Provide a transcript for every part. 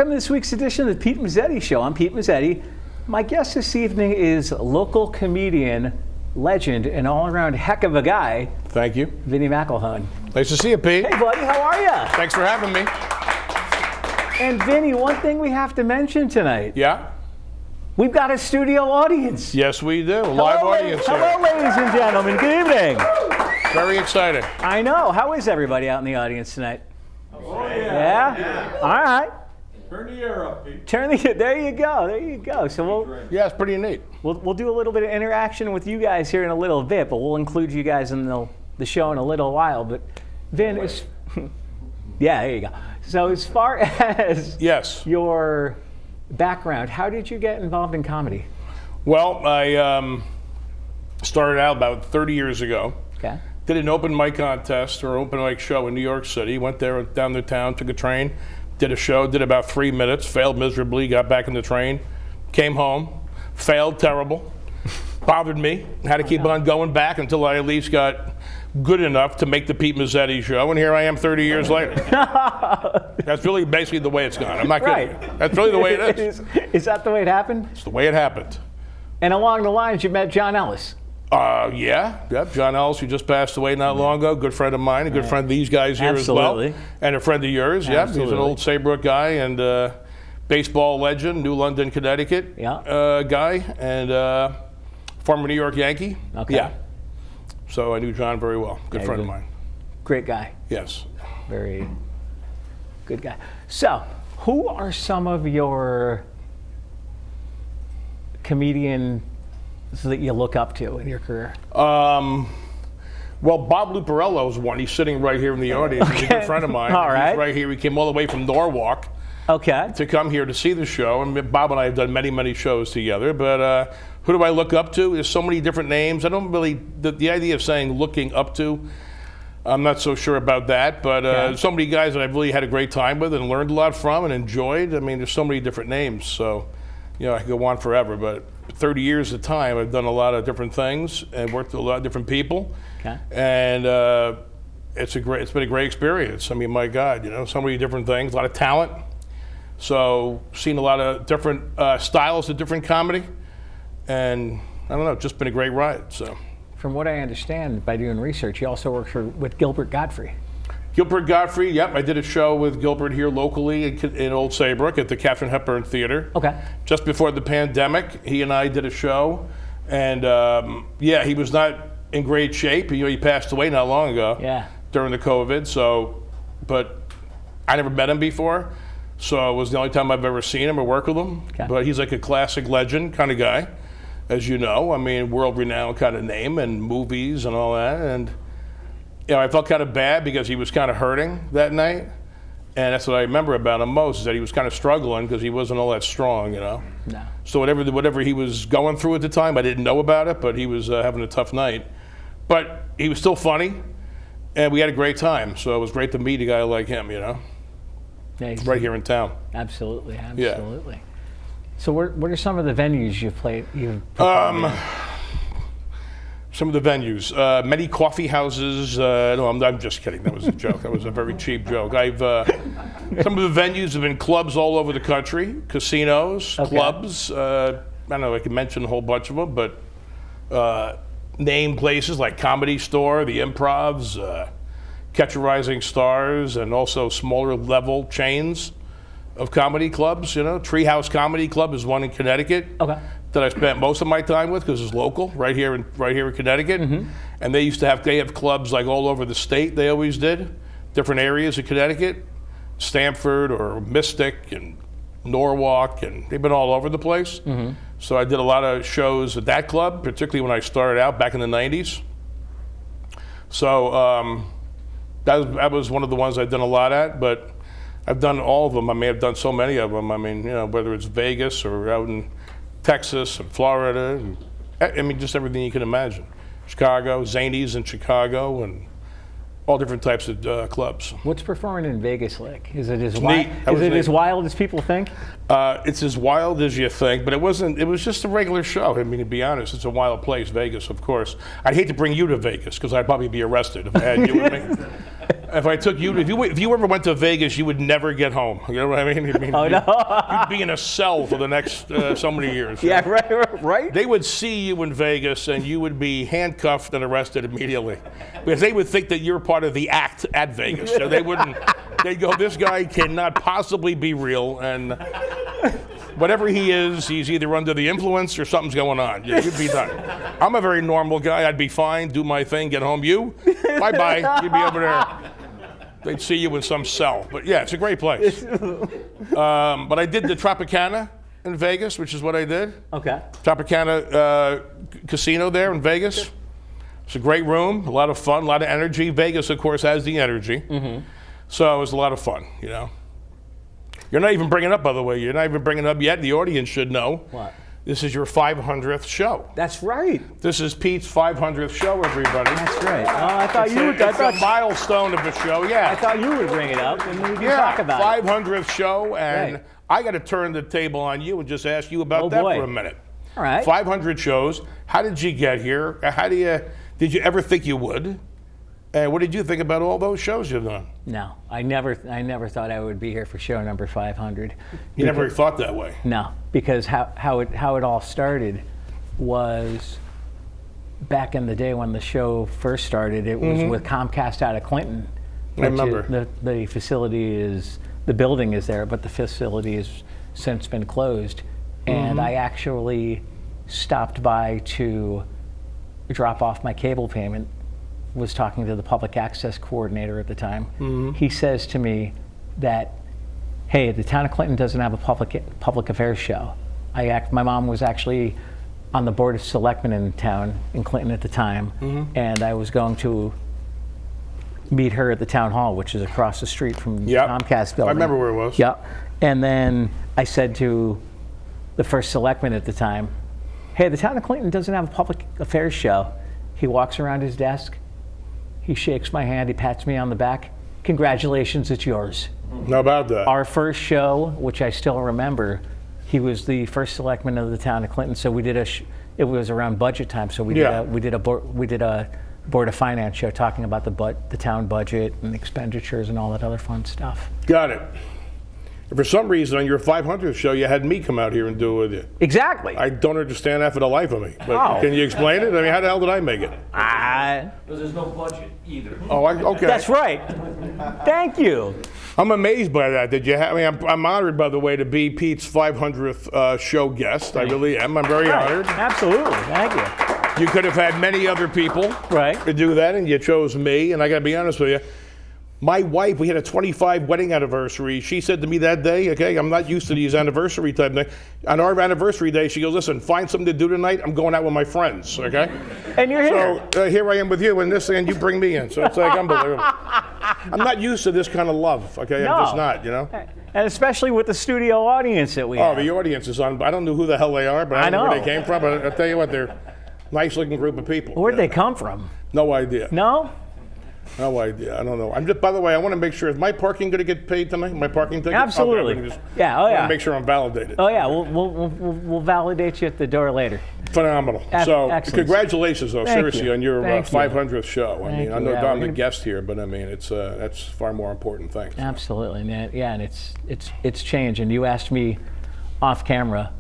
Welcome to this week's edition of the Pete Mezzetti Show. I'm Pete Mezzetti. My guest this evening is local comedian, legend, and all-around heck of a guy. Thank you. Vin McElhone. Nice to see you, Pete. Hey, buddy, how are you? Thanks for having me. And Vinny, one thing we have to mention tonight. Yeah? We've got a studio audience. Yes, we do. A live audience here. Hello, ladies and gentlemen. Good evening. Very exciting. I know. How is everybody out in the audience tonight? Oh, yeah. All right. Turn the air up, Pete. There you go. There you go. So Yeah, it's pretty neat. we'll do a little bit of interaction with you guys here in a little bit, but we'll include you guys in the show in a little while. But Vin is, yeah, there you go. So as far as Yes. your background, how did you get involved in comedy? Well, I started out about 30 years ago. Okay. Did an open mic contest or open mic show in New York City. Went there, down to town, took a train, did a show, did about 3 minutes, failed miserably, got back in the train, came home, failed terrible, bothered me, had to keep on going back until I at least got good enough to make the Pete Mezzetti Show, and here I am 30 years later. That's really basically the way it's gone. I'm not kidding. Right. That's really the way it is. Is that the way it happened? It's the way it happened. And along the lines, you met John Ellis. Yep. John Ellis, who just passed away not long ago, good friend of mine, a good friend of these guys here Absolutely. as well, and a friend of yours. Yep, he's an old Saybrook guy and baseball legend, New London, Connecticut guy, and former New York Yankee. Okay. Yeah. So I knew John very well. Good friend of mine. Great guy. Yes. Very good guy. So, who are some of your comedians that you look up to in your career? Well, Bob Luparello is one. He's sitting right here in the audience. He's a good friend of mine. All right. He's right here. He came all the way from Norwalk to come here to see the show. And Bob and I have done many, many shows together. But who do I look up to? There's so many different names. I don't really, the idea of saying looking up to, I'm not so sure about that. But so many guys that I've really had a great time with and learned a lot from and enjoyed. I mean, there's so many different names. So, I could go on forever. But 30 years of time, I've done a lot of different things and worked with a lot of different people. Okay. And it's been a great experience. I mean, my God, so many different things, a lot of talent. So seen a lot of different styles of different comedy. And I don't know, it's just been a great ride. So, from what I understand by doing research, you also work with Gilbert Gottfried. Gilbert Gottfried, yep. I did a show with Gilbert here locally in Old Saybrook at the Katharine Hepburn Theater. Okay. Just before the pandemic, he and I did a show. And he was not in great shape. He passed away not long ago during the COVID. So, but I never met him before. So it was the only time I've ever seen him or worked with him. Okay. But he's like a classic legend kind of guy, as you know. I mean, world-renowned kind of name and movies and all that. And I felt kind of bad because he was kind of hurting that night. And that's what I remember about him most, is that he was kind of struggling because he wasn't all that strong, No. So whatever he was going through at the time, I didn't know about it, but he was having a tough night. But he was still funny, and we had a great time. So it was great to meet a guy like him, Yeah, right here in town. Absolutely. Yeah. So what are some of the venues you've performed in? Some of the venues, many coffee houses. No, I'm just kidding. That was a joke. That was a very cheap joke. Some of the venues have been clubs all over the country, casinos, clubs. I don't know. I can mention a whole bunch of them, but name places like Comedy Store, the Improvs, Catch a Rising Stars, and also smaller level chains of comedy clubs. Treehouse Comedy Club is one in Connecticut. Okay. That I spent most of my time with because it's local, right here in Connecticut. Mm-hmm. And they have clubs like all over the state. They always did, different areas of Connecticut, Stamford or Mystic and Norwalk, and they've been all over the place. Mm-hmm. So I did a lot of shows at that club, particularly when I started out back in the 90s. So that was one of the ones I've done a lot at, but I've done all of them. I mean, I've done so many of them. I mean, whether it's Vegas or out in Texas and Florida, and, just everything you can imagine. Chicago, Zanies in Chicago, and all different types of clubs. What's performing in Vegas like? Is it as wild? As wild as people think? It's as wild as you think, but it wasn't. It was just a regular show. I mean, to be honest, it's a wild place, Vegas, of course. I'd hate to bring you to Vegas because I'd probably be arrested if I had you with me. If I took you, if you ever went to Vegas, you would never get home. You know what I mean? Oh, no. You'd be in a cell for the next so many years. Yeah, right. They would see you in Vegas, and you would be handcuffed and arrested immediately, because they would think that you're part of the act at Vegas. So they wouldn't. They'd go, "This guy cannot possibly be real," and whatever he is, he's either under the influence or something's going on. Yeah, you'd be done. I'm a very normal guy. I'd be fine, do my thing, get home. You, bye-bye. You'd be over there. They'd see you in some cell. But yeah, it's a great place. But I did the Tropicana in Vegas, which is what I did. Okay. Tropicana Casino there in Vegas. It's a great room, a lot of fun, a lot of energy. Vegas, of course, has the energy. Mm-hmm. So it was a lot of fun, you know. You're not even bringing up, by the way, you're not even bringing up yet. The audience should know. What? This is your 500th show. That's right. This is Pete's 500th show, everybody. That's right. Oh, I thought you would. It's a milestone of the show, yeah. I thought you would bring it up and we could talk about 500th show, and right. I got to turn the table on you and just ask you about that for a minute. All right. 500 shows. How did you get here? Did you ever think you would? And what did you think about all those shows you've done? No, I never thought I would be here for show number 500. You never thought that way? No, because how it all started was back in the day when the show first started. It was with Comcast out of Clinton. I remember. The facility the building is there, but the facility has since been closed. And I actually stopped by to drop off my cable payment. Was talking to the public access coordinator at the time. He says to me that, hey, the town of Clinton doesn't have a public affairs show. My mom was actually on the board of selectmen in town in Clinton at the time, and I was going to meet her at the town hall, which is across the street from the Comcast building. I remember where it was. Yep. And then I said to the first selectman at the time, hey, the town of Clinton doesn't have a public affairs show. He walks around his desk. He shakes my hand, he pats me on the back. Congratulations, it's yours. How about that? Our first show, which I still remember, he was the first selectman of the town of Clinton, so we did it was around budget time, so we did a Board of Finance show talking about the town budget and expenditures and all that other fun stuff. Got it. For some reason, on your 500th show, you had me come out here and do it with you. Exactly. I don't understand that for the life of me. But can you explain it? I mean, how the hell did I make it? Because there's no budget either. Oh, okay. That's right. Thank you. I'm amazed by that. I'm honored, by the way, to be Pete's 500th show guest. I really am. I'm very honored. Absolutely. Thank you. You could have had many other people to do that, and you chose me. And I got to be honest with you. My wife, we had a 25 wedding anniversary. She said to me that day, okay, I'm not used to these anniversary type things. On our anniversary day, she goes, listen, find something to do tonight. I'm going out with my friends, okay? And you're here. So here I am with you, and you bring me in. So it's like unbelievable. I'm not used to this kind of love, okay? No. I'm just not, you know? And especially with the studio audience that we have. Oh, the audience is on. I don't know who the hell they are, but I don't know where they came from. But I'll tell you what, they're a nice-looking group of people. Where'd they come from? No idea. No? No idea. I don't know. By the way, I want to make sure, is my parking going to get paid tonight? My parking ticket? Absolutely. Okay, I want to make sure I'm validated. Oh yeah, we'll validate you at the door later. Phenomenal. So excellent. Congratulations, though, seriously, on your Thank 500th show. I know I'm the gonna... guest here, but I mean, that's far more important. Thanks. Absolutely, man. Yeah, and it's changed. And you asked me off camera,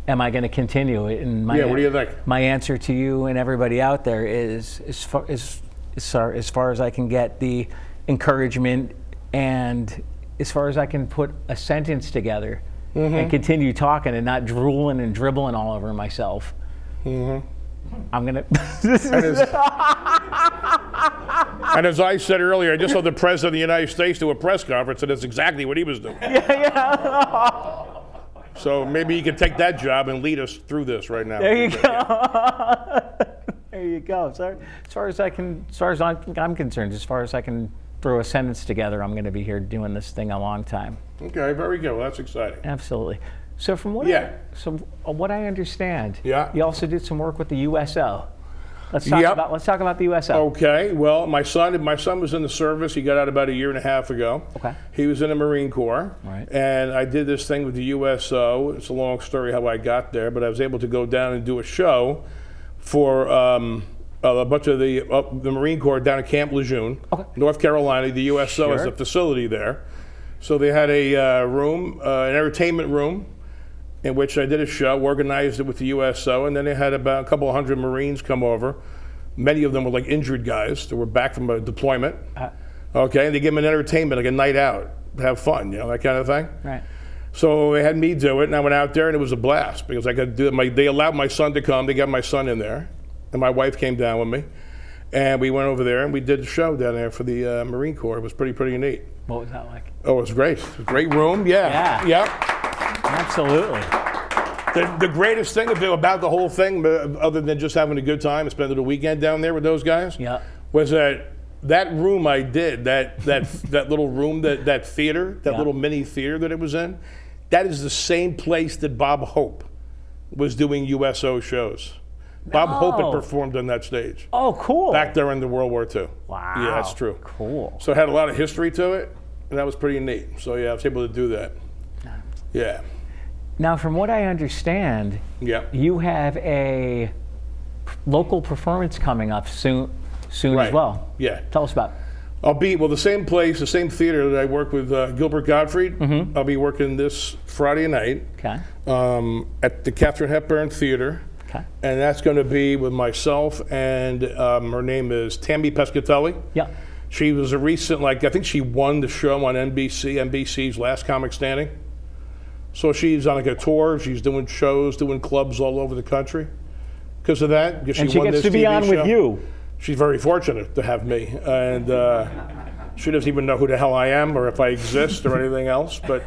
am I going to continue it? And what do you think? My answer to you and everybody out there is as far as I can get the encouragement and as far as I can put a sentence together and continue talking and not drooling and dribbling all over myself. I'm going to... And as I said earlier, I just saw the President of the United States do a press conference, and that's exactly what he was doing. So maybe you could take that job and lead us through this right now. There you go. There you go. So, as far as I'm concerned, as far as I can throw a sentence together, I'm going to be here doing this thing a long time. Okay, very good. Well, that's exciting. Absolutely. So from what I understand, you also did some work with the USO. Let's talk about the USO. Okay. Well, my son was in the service. He got out about a year and a half ago. Okay. He was in the Marine Corps. Right. And I did this thing with the USO. It's a long story how I got there, but I was able to go down and do a show for a bunch of the Marine Corps down at Camp Lejeune, North Carolina. The USO has a facility there. So they had a room, an entertainment room, in which I did a show, organized it with the USO, and then they had about a couple of hundred Marines come over. Many of them were like injured guys that were back from a deployment. Okay, and they gave them an entertainment, like a night out, have fun, you know, that kind of thing. Right. So they had me do it, and I went out there, and it was a blast because I could do it. They allowed my son to come. They got my son in there, and my wife came down with me, and we went over there and we did a show down there for the Marine Corps. It was pretty neat. What was that like? Oh, it was great. It was a great room. Yeah. Absolutely. The greatest thing about the whole thing, other than just having a good time and spending the weekend down there with those guys, was that room I did, that little room, that theater, that little mini theater that it was in, that is the same place that Bob Hope was doing USO shows. Bob Hope had performed on that stage. Oh, cool. Back there in the World War II. Wow. Yeah, that's true. Cool. So it had a lot of history to it, and that was pretty neat. So yeah, I was able to do that. Yeah. Now, from what I understand, you have a local performance coming up soon as well. Yeah. Tell us about it. I'll be, the same place, the same theater that I work with Gilbert Gottfried. I'll be working this Friday night at the Katharine Hepburn Theater. And that's going to be with myself and her name is Tammy Pescatelli. Yeah. She was a recent, I think she won the show on NBC's Last Comic Standing. So she's on a tour. She's doing shows, doing clubs all over the country. Because of that, and she gets to be on with you. She's very fortunate to have me, and she doesn't even know who the hell I am or if I exist or anything else. But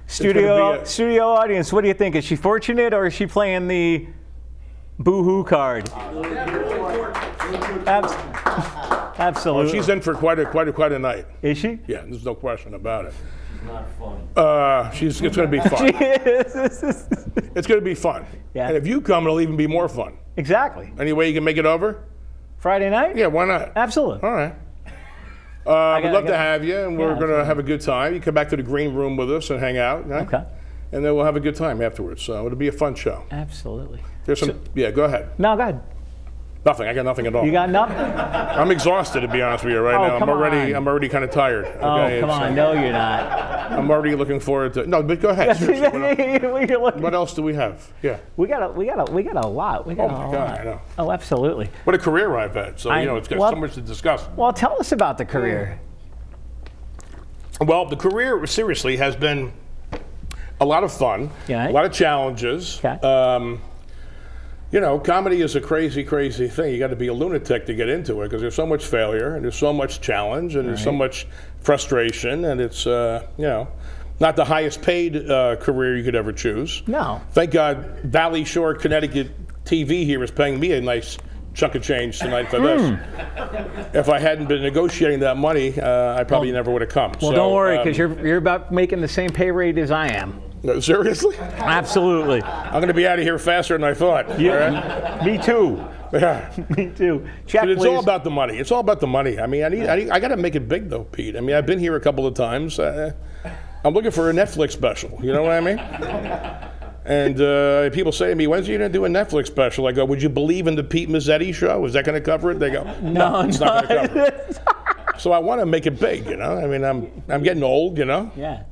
studio audience, what do you think? Is she fortunate or is she playing the boo-hoo card? Absolutely. Well, she's in for quite a night. Is she? Yeah, there's no question about it. Not funny. It's going to be fun. It's going to be fun. Yeah. And if you come, it'll even be more fun. Exactly. Any way you can make it over? Friday night? Yeah, why not? Absolutely. All right. We'd love to have you, and we're going to have a good time. You come back to the green room with us and hang out. Right? Okay. And then we'll have a good time afterwards. So it'll be a fun show. Absolutely. There's some. Yeah, go ahead. No, go ahead. Nothing. I got nothing at all. You got nothing? I'm exhausted, to be honest with you, right now. I'm already kind of tired. Okay? Come on. No, you're not. I'm already looking forward to. No, but go ahead. What else do we have? Yeah. We got a lot. We got a lot. I know. Oh, absolutely. What a career I've had. So it's got so much to discuss. Well, tell us about the career. Well, the career seriously has been a lot of fun. Yeah. A lot of challenges. Okay. Comedy is a crazy, crazy thing. You got to be a lunatic to get into it because there's so much failure and there's so much challenge and there's so much frustration and it's, not the highest paid career you could ever choose. No. Thank God Valley Shore, Connecticut TV here is paying me a nice chunk of change tonight for this. If I hadn't been negotiating that money, I probably never would have come. Well, don't worry because you're about making the same pay rate as I am. Seriously? Absolutely. I'm going to be out of here faster than I thought. Yeah. Me too. Yeah. Me too. Check, it's please. all about the money. It's all about the money. I mean, I got to make it big though, Pete. I mean, I've been here a couple of times. I'm looking for a Netflix special. You know what I mean? And people say to me, "When's you going to do a Netflix special?" I go, "Would you believe in the Pete Mezzetti show? Is that going to cover it?" They go, "No, it's not going to cover it." So I want to make it big. I mean, I'm getting old. Yeah.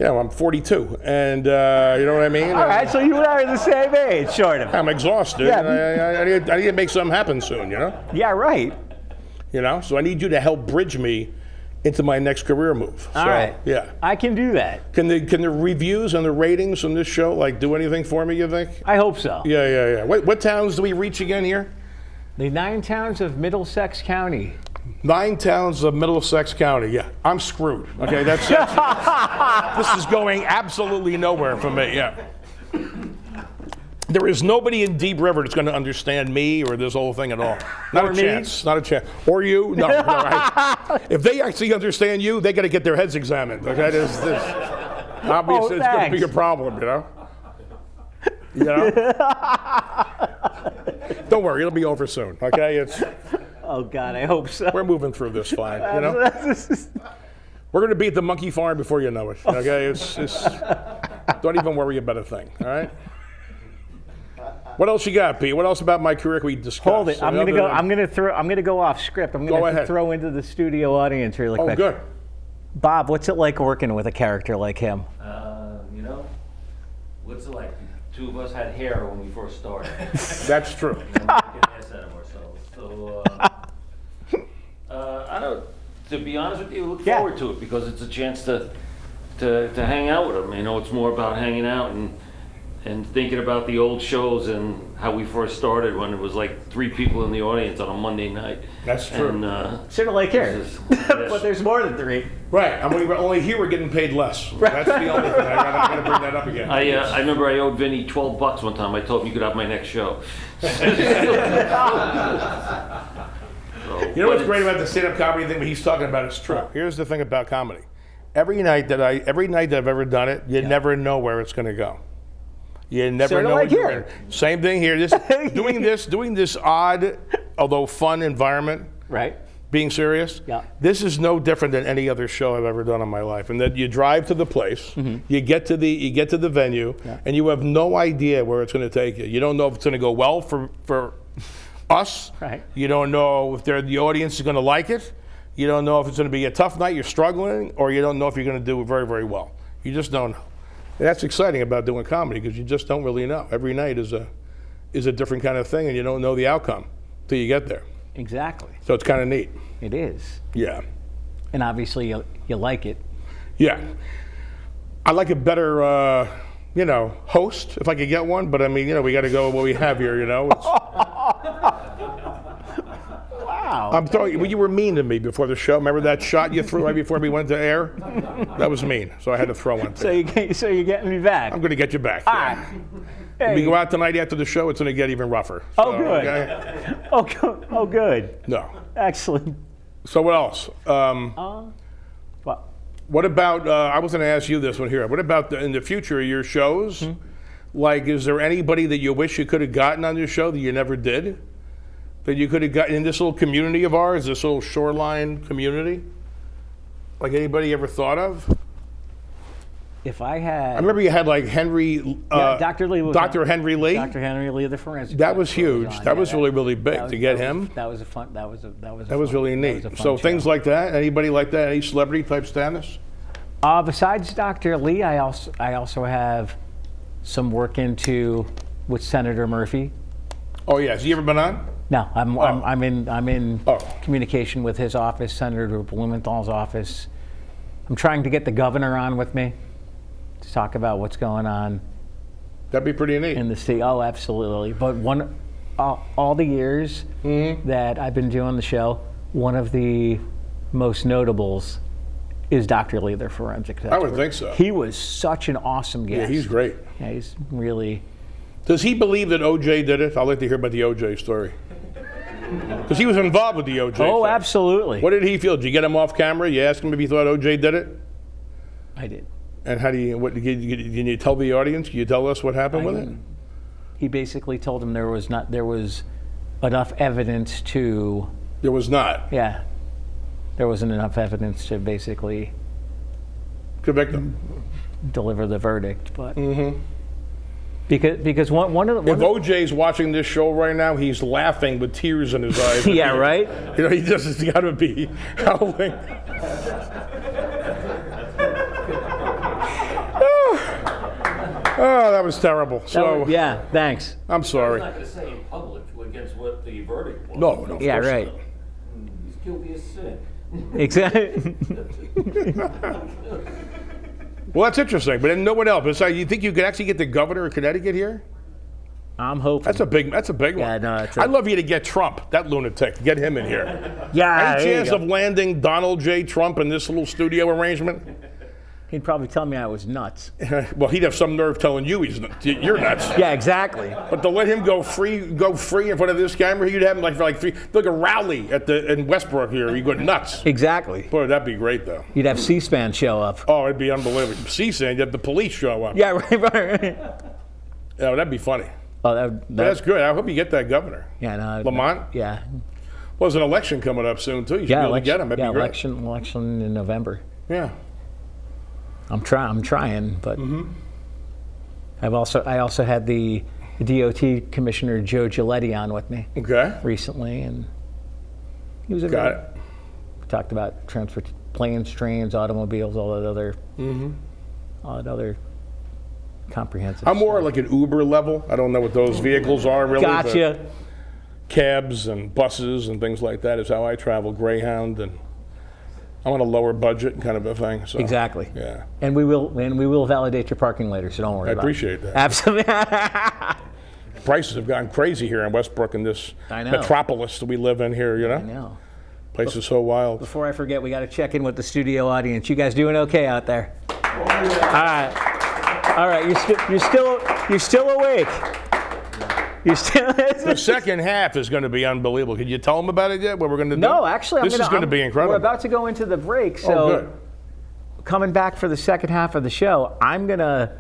I'm 42, and you know what I mean? All right, so you and I are the same age, sort of. I'm exhausted. Yeah. And I need to make something happen soon, Yeah, right. So I need you to help bridge me into my next career move. All right. Yeah. I can do that. Can the reviews and the ratings on this show do anything for me, you think? I hope so. Yeah. What towns do we reach again here? The 9 towns of Middlesex County. 9 towns of Middlesex County. Yeah, I'm screwed. Okay, that's this is going absolutely nowhere for me. Yeah. There is nobody in Deep River that's going to understand me or this whole thing at all. Not a chance. Not a chance. Or you? No. If they actually understand you, they got to get their heads examined. Okay, this obviously it's going to be a problem. Don't worry, it'll be over soon. Okay, Oh God, I hope so. We're moving through this fine. We're going to be at the monkey farm before you know it. Okay, don't even worry about a thing. All right. What else you got, Pete? What else about my career can we discuss? Hold it. I'm gonna go off script. I'm gonna throw into the studio audience really quick. Oh, good. Bob, what's it like working with a character like him? You know, what's it like? Two of us had hair when we first started. That's true. And then we get ass out of ourselves. So, I don't. To be honest with you, look forward to it because it's a chance to hang out with him. You know, it's more about hanging out and thinking about the old shows and how we first started when it was like 3 people in the audience on a Monday night. That's true. And, sort of like here, but there's more than 3. Right. I mean, only here we're getting paid less. That's the only thing. I'm going to bring that up again. I remember I owed Vinny $12 one time. I told him you could have my next show. You know what's great about the stand-up comedy thing that he's talking about is true. Here's the thing about comedy. Every night that I've ever done it, you never know where it's going to go. You never know. Like here. Same thing here. Doing this odd, although fun environment. Right. Being serious. Yeah. This is no different than any other show I've ever done in my life. And that you drive to the place, you get to the venue, and you have no idea where it's going to take you. You don't know if it's going to go well for us. Right. You don't know if the audience is going to like it. You don't know if it's going to be a tough night, you're struggling, or you don't know if you're going to do very, very well. You just don't know. And that's exciting about doing comedy because you just don't really know. Every night is a different kind of thing, and you don't know the outcome till you get there. Exactly. So it's kind of neat. It is. Yeah. And obviously you like it. Yeah. I like a better, host if I could get one. But I mean, we got to go with what we have here. Wow. I'm throwing. Well, you were mean to me before the show. Remember that shot you threw right before we went to air? That was mean. So I had to throw one. So you're getting me back. I'm going to get you back. Yeah. Hey. We go out tonight after the show. It's going to get even rougher. Oh, good. Okay? Oh, good. No. Excellent. So what else? What? What about? I was going to ask you this one here. What about in the future of your shows? Like, is there anybody that you wish you could have gotten on your show that you never did? That you could have gotten in this little community of ours, this little shoreline community? Like anybody ever thought of? If I had... I remember you had like Henry... Dr. Lee was Dr. Henry Lee? Dr. Henry Lee, the forensic... That was huge. That was really, really big to get him. That was a fun... That was really neat. So things like that? Anybody like that? Any celebrity type status? Besides Dr. Lee, I also have some work into with Senator Murphy. Oh, yeah. Has he ever been on? No, I'm in communication with his office, Senator Blumenthal's office. I'm trying to get the governor on with me to talk about what's going on. That'd be pretty neat. In the state. Oh, absolutely. But all the years that I've been doing the show, one of the most notables is Dr. Lee, the forensic expert. I would think so. He was such an awesome guest. Yeah, he's great. Yeah, he's really... Does he believe that O.J. did it? I'd like to hear about the O.J. story. Because he was involved with the O.J. Oh, thing. absolutely. What did he feel? Did you get him off camera? You asked him if he thought O.J. did it? I did. And how do you? What can you tell the audience? Can you tell us what happened with it? He basically told him there was enough evidence to. There was not. Yeah, there wasn't enough evidence to basically convict him, deliver the verdict, but. Because one of the... If OJ's watching this show right now, he's laughing with tears in his eyes. Yeah, right? He just has got to be howling. Oh, that was terrible. Yeah, thanks. I'm sorry. He's not going to say in public against what the verdict was. No. Yeah, right. So. He's guilty as sin. Exactly. Well, that's interesting, but then no one else. Besides, you think you could actually get the governor of Connecticut here? I'm hoping. That's a big one. Yeah, no, I'd love you to get Trump, that lunatic, get him in here. Yeah. Any chance of landing Donald J. Trump in this little studio arrangement? He'd probably tell me I was nuts. Well, he'd have some nerve telling you you're nuts. Yeah, exactly. But to let him go free in front of this camera, you'd have him like a rally in Westbrook here. You go nuts. Exactly. Boy, that'd be great though. You'd have C-SPAN show up. Oh, it'd be unbelievable. C-SPAN, you'd have the police show up. Yeah, right. Yeah, that'd be funny. Oh, that's good. I hope you get that governor. Yeah, no. Lamont? Yeah. Well, there's an election coming up soon too. You should be able to get him. That'd be great. Election in November. Yeah. I'm trying, but I also had the DOT Commissioner Joe Giletti on with me recently, and he was Got it. We talked about transport, planes, trains, automobiles, all that other comprehensive I'm more stuff. like an Uber level. I don't know what those vehicles are really. Gotcha. But cabs and buses and things like that is how I travel. Greyhound, and I'm on a lower budget kind of a thing. So, Exactly. Yeah. And we will validate your parking later, so don't worry I about appreciate it. that. Absolutely. Prices have gone crazy here in Westbrook, in this metropolis that we live in here, you know? I know. Place is so wild. Before I forget, we got to check in with the studio audience. You guys doing okay out there? All right. You're still awake. You're still. The second half is going to be unbelievable. Can you tell them about it yet? What we're going to do? No, actually, this is going to be incredible. We're about to go into the break, so good. Coming back for the second half of the show, I'm gonna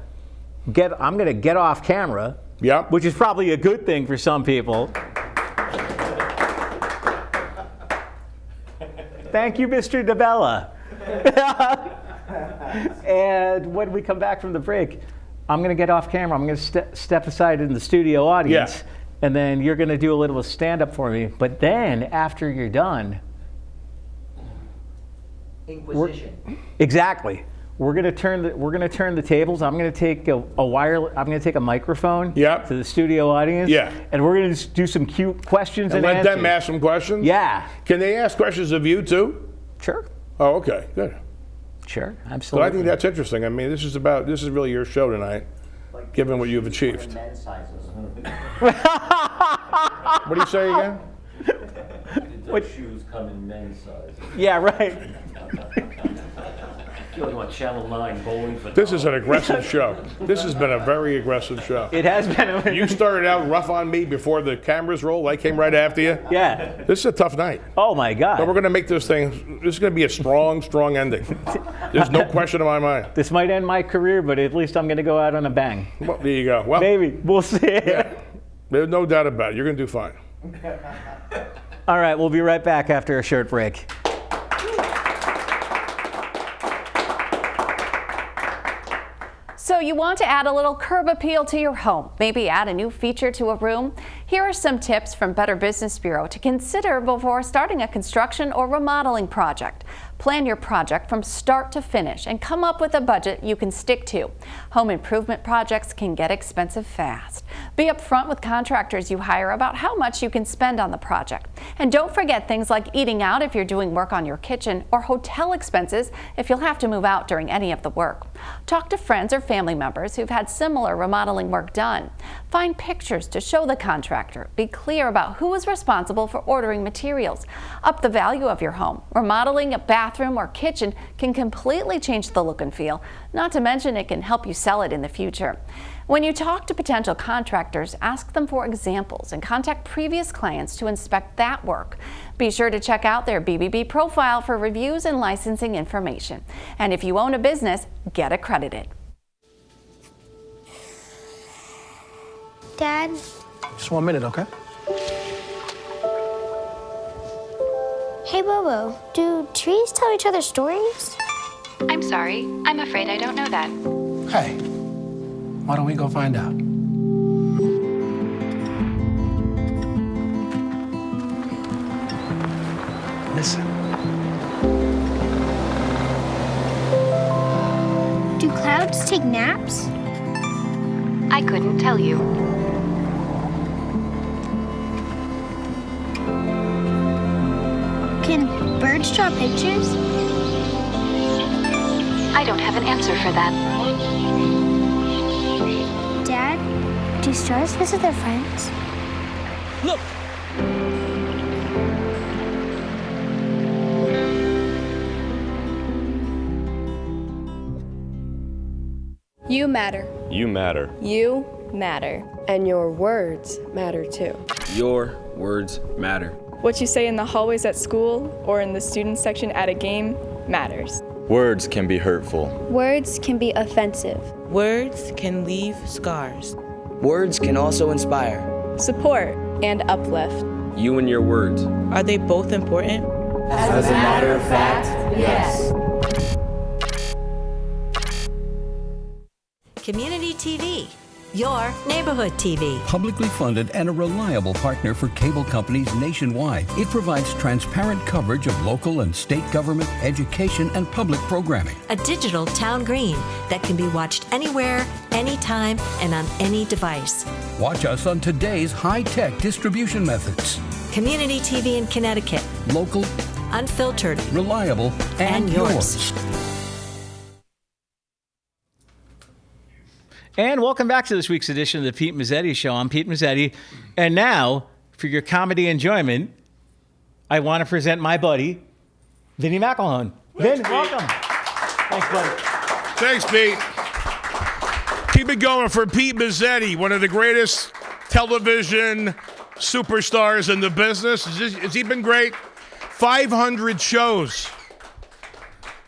get off camera. Yep. Which is probably a good thing for some people. Thank you, Mr. DeBella. And when we come back from the break, I'm going to get off camera. I'm going to step aside in the studio audience. Yeah. And then you're going to do a little stand-up for me. But then, after you're done... Inquisition. Exactly. We're going to turn the tables. I'm going to take I'm going to take a microphone to the studio audience. Yeah. And we're going to do some cute questions and let answers. them ask some questions? Yeah. Can they ask questions of you too? Sure. Oh, okay. Good. Sure. So Absolutely. I think that's interesting. I mean, this is really your show tonight, given what you've achieved. Men's sizes. What do you say again? What shoes come in men's size? Yeah, right. I feel like I'm on Channel 9 bowling for This is an aggressive show. This has been a very aggressive show. It has been. You started out rough on me before the cameras rolled. I came right after you. Yeah. This is a tough night. Oh my God. But we're going to make this thing. This is going to be a strong, strong ending. There's no question in my mind. This might end my career, but at least I'm going to go out on a bang. Well, there you go. Well, Maybe. We'll see. yeah, there's no doubt about it. You're going to do fine. All right. We'll be right back after a short break. So you want to add a little curb appeal to your home, maybe add a new feature to a room? Here are some tips from Better Business Bureau to consider before starting a construction or remodeling project. Plan your project from start to finish and come up with a budget you can stick to. Home improvement projects can get expensive fast. Be upfront with contractors you hire about how much you can spend on the project. And don't forget things like eating out if you're doing work on your kitchen, or hotel expenses if you'll have to move out during any of the work. Talk to friends or family members who've had similar remodeling work done. Find pictures to show the contractor. Be clear about who is responsible for ordering materials. Up the value of your home. Remodeling a bathroom or kitchen can completely change the look and feel, not to mention it can help you sell it in the future. When you talk to potential contractors, ask them for examples and contact previous clients to inspect that work. Be sure to check out their BBB profile for reviews and licensing information. And if you own a business, get accredited. Dad? Just 1 minute, okay? Hey, Bobo, do trees tell each other stories? I'm sorry. I'm afraid I don't know that. Hey, why don't we go find out? Listen. Do clouds take naps? I couldn't tell you. Can birds draw pictures? I don't have an answer for that. Dad, do stars visit their friends? Look! You matter. You matter. You matter. And your words matter too. Your words matter. What you say in the hallways at school or in the student section at a game matters. Words can be hurtful. Words can be offensive. Words can leave scars. Words can also inspire. Support and uplift. You and your words. Are they both important? As a matter of fact, yes. Community TV. your neighborhood TV. Publicly funded and a reliable partner for cable companies nationwide, it provides transparent coverage of local and state government, education, and public programming. A digital town green that can be watched anywhere, anytime, and on any device. Watch us on today's high-tech distribution methods. Community TV in Connecticut. Local, unfiltered, reliable, and yours. And welcome back to this week's edition of the Pete Mezzetti Show. I'm Pete Mezzetti. And now, for your comedy enjoyment, I want to present my buddy, Vin McElhone. Vin, welcome. Thanks, buddy. Thanks, Pete. Keep it going for Pete Mezzetti, one of the greatest television superstars in the business. Has he been great? 500 shows.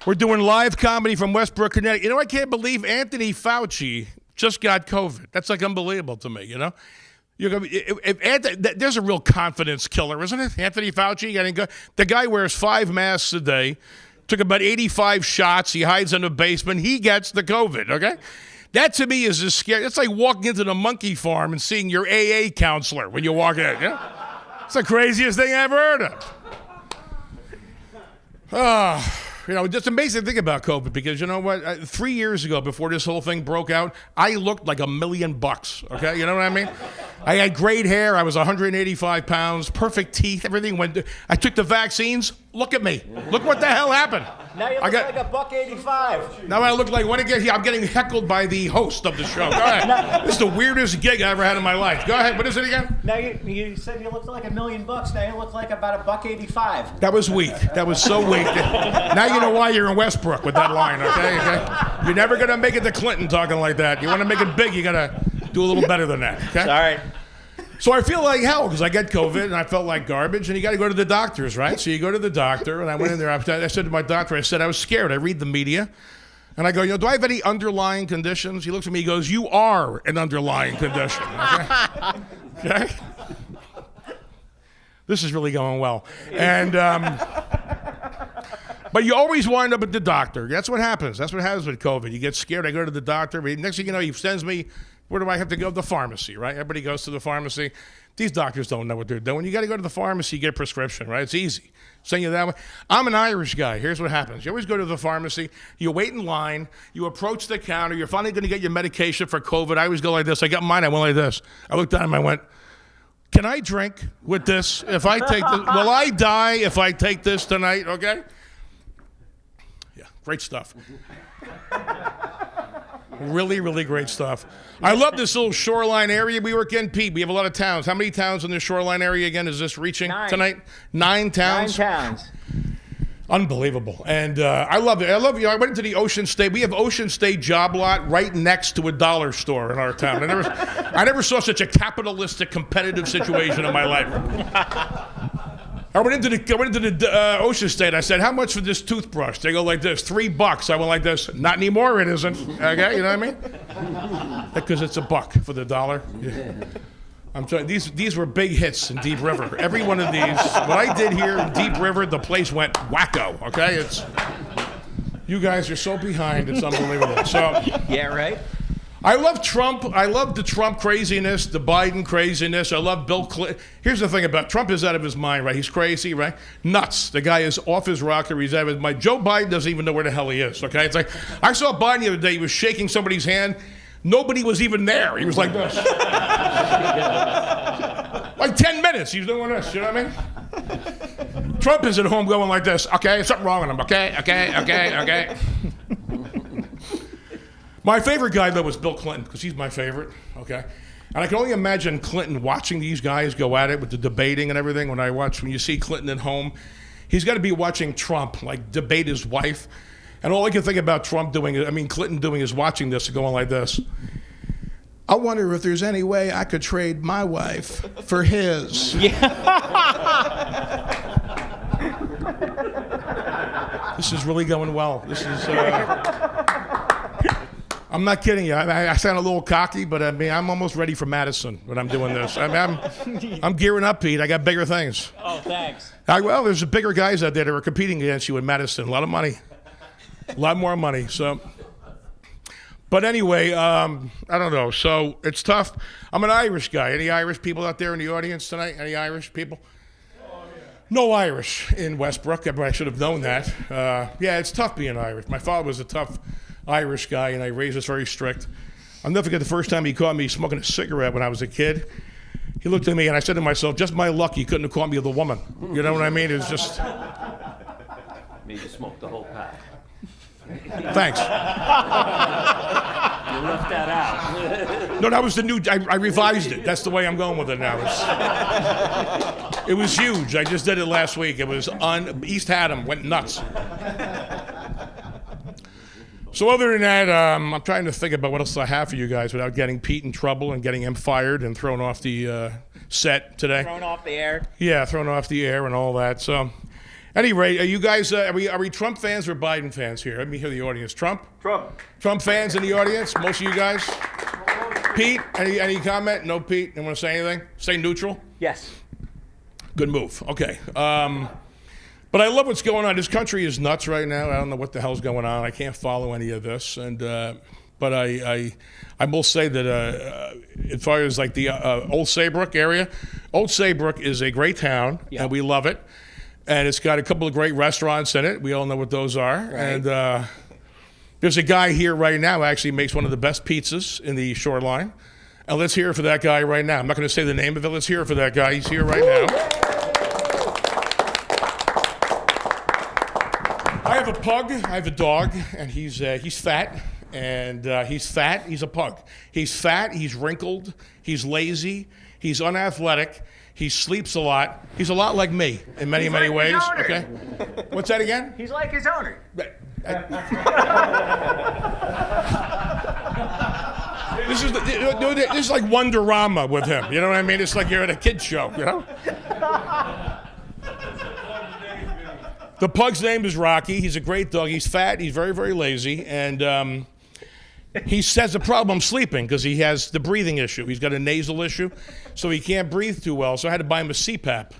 We're doing live comedy from Westbrook, Connecticut. You know, I can't believe Anthony Fauci just got COVID. That's like unbelievable to me, you know? There's a real confidence killer, isn't it? Anthony Fauci, the guy wears 5 masks a day, took about 85 shots, he hides in the basement, he gets the COVID, okay? That to me is as scary. It's like walking into the monkey farm and seeing your AA counselor when you walk in, you know? It's the craziest thing I ever heard of. You know, it's amazing to think about COVID because you know what? 3 years ago, before this whole thing broke out, I looked like $1 million, okay? You know what I mean? I had great hair. I was 185 pounds, perfect teeth, everything went. I took the vaccines. Look at me. Look what the hell happened. Now you look like $1.85. Now I look like, I'm getting heckled by the host of the show. Go ahead. This is the weirdest gig I ever had in my life. Go ahead. What is it again? Now you said you looked like $1 million. Now you look like about $1.85. That was weak. That was so weak. Now you know why you're in Westbrook with that line, okay? You're never going to make it to Clinton talking like that. You want to make it big, you got to do a little better than that, okay? All right. So I feel like hell because I get COVID and I felt like garbage and you got to go to the doctors, right? So you go to the doctor and I went in there. I said to my doctor, I was scared. I read the media and I go, do I have any underlying conditions? He looks at me, he goes, you are an underlying condition. Okay? This is really going well. And, but you always wind up at the doctor. That's what happens. That's what happens with COVID. You get scared. I go to the doctor. Next thing you know, he sends me. Where do I have to go? The pharmacy, right? Everybody goes to the pharmacy. These doctors don't know what they're doing. You got to go to the pharmacy, get a prescription, right? It's easy. Send you that way. I'm an Irish guy. Here's what happens. You always go to the pharmacy. You wait in line. You approach the counter. You're finally going to get your medication for COVID. I always go like this. I got mine. I went like this. I looked down and I went, can I drink with this? If I take this, will I die if I take this tonight? Okay? Yeah, great stuff. Really, really great stuff. I love this little shoreline area we work in. Pete, we have a lot of towns. How many towns in the shoreline area again is this reaching tonight? 9 towns? 9 towns. Unbelievable. And I love it. I went into the Ocean State. We have Ocean State job lot right next to a dollar store in our town. I never saw such a capitalistic, competitive situation in my life. I went into the Ocean State. I said, how much for this toothbrush? They go like this, $3. I went like this. Not anymore, it isn't. Okay, you know what I mean? Because it's $1 for the dollar. Yeah. I'm telling you, these were big hits in Deep River. Every one of these. What I did here in Deep River, the place went wacko. Okay, you guys are so behind. It's unbelievable. So yeah, right. I love Trump. I love the Trump craziness, the Biden craziness. I love Bill Clinton. Here's the thing about Trump is out of his mind, right? He's crazy, right? Nuts. The guy is off his rocker. He's out of his mind. Joe Biden doesn't even know where the hell he is, okay? It's like, I saw Biden the other day. He was shaking somebody's hand. Nobody was even there. He was like this. Like 10 minutes, he's doing this, you know what I mean? Trump is at home going like this. Okay, something wrong with him. Okay. My favorite guy, though, was Bill Clinton, because he's my favorite, okay? And I can only imagine Clinton watching these guys go at it with the debating and everything. When you see Clinton at home, he's got to be watching Trump, like, debate his wife. And all I can think about Clinton doing is watching this and going like this. I wonder if there's any way I could trade my wife for his. Yeah. This is really going well. This is... I'm not kidding you. I sound a little cocky, but I'm almost ready for Madison when I'm doing this. I'm gearing up, Pete. I got bigger things. Oh, thanks. Well, there's bigger guys out there that are competing against you in Madison. A lot of money. A lot more money. So, But anyway, I don't know. So it's tough. I'm an Irish guy. Any Irish people out there in the audience tonight? Any Irish people? No Irish in Westbrook. I should have known that. Yeah, it's tough being Irish. My father was a tough Irish guy, and I raised us very strict. I'll never forget the first time he caught me smoking a cigarette when I was a kid. He looked at me, and I said to myself, just my luck he couldn't have caught me with a woman. You know what I mean? It's just... Maybe you smoked the whole pack. Thanks. You left that out. No, that was the new... I revised it. That's the way I'm going with it now. It was huge. I just did it last week. It was East Haddam went nuts. So other than that, I'm trying to think about what else I have for you guys without getting Pete in trouble and getting him fired and thrown off the set today. Thrown off the air. Yeah, thrown off the air and all that. So, anyway, are you guys are we Trump fans or Biden fans here? Let me hear the audience. Trump fans in the audience. Most of you guys. Pete, any comment? No, Pete. You want to say anything? Stay neutral. Yes. Good move. Okay. But I love what's going on. This country is nuts right now. I don't know what the hell's going on. I can't follow any of this. And but I will say that as far as like the Old Saybrook area, Old Saybrook is a great town, and we love it. And it's got a couple of great restaurants in it. We all know what those are. Right. And there's a guy here right now who actually makes one of the best pizzas in the shoreline. And let's hear it for that guy right now. I'm not going to say the name of it. Let's hear it for that guy. He's here right now. I have a pug, I have a dog, and he's fat, and he's fat, he's a pug. He's fat, he's wrinkled, he's lazy, he's unathletic, he sleeps a lot. He's a lot like me in many, many ways. Okay. What's that again? He's like his owner. This is like Wonderama with him. You know what I mean? It's like you're at a kid's show, you know? The pug's name is Rocky. He's a great dog. He's fat. He's very, very lazy. And he has a problem sleeping because he has the breathing issue. He's got a nasal issue, so he can't breathe too well. So I had to buy him a CPAP.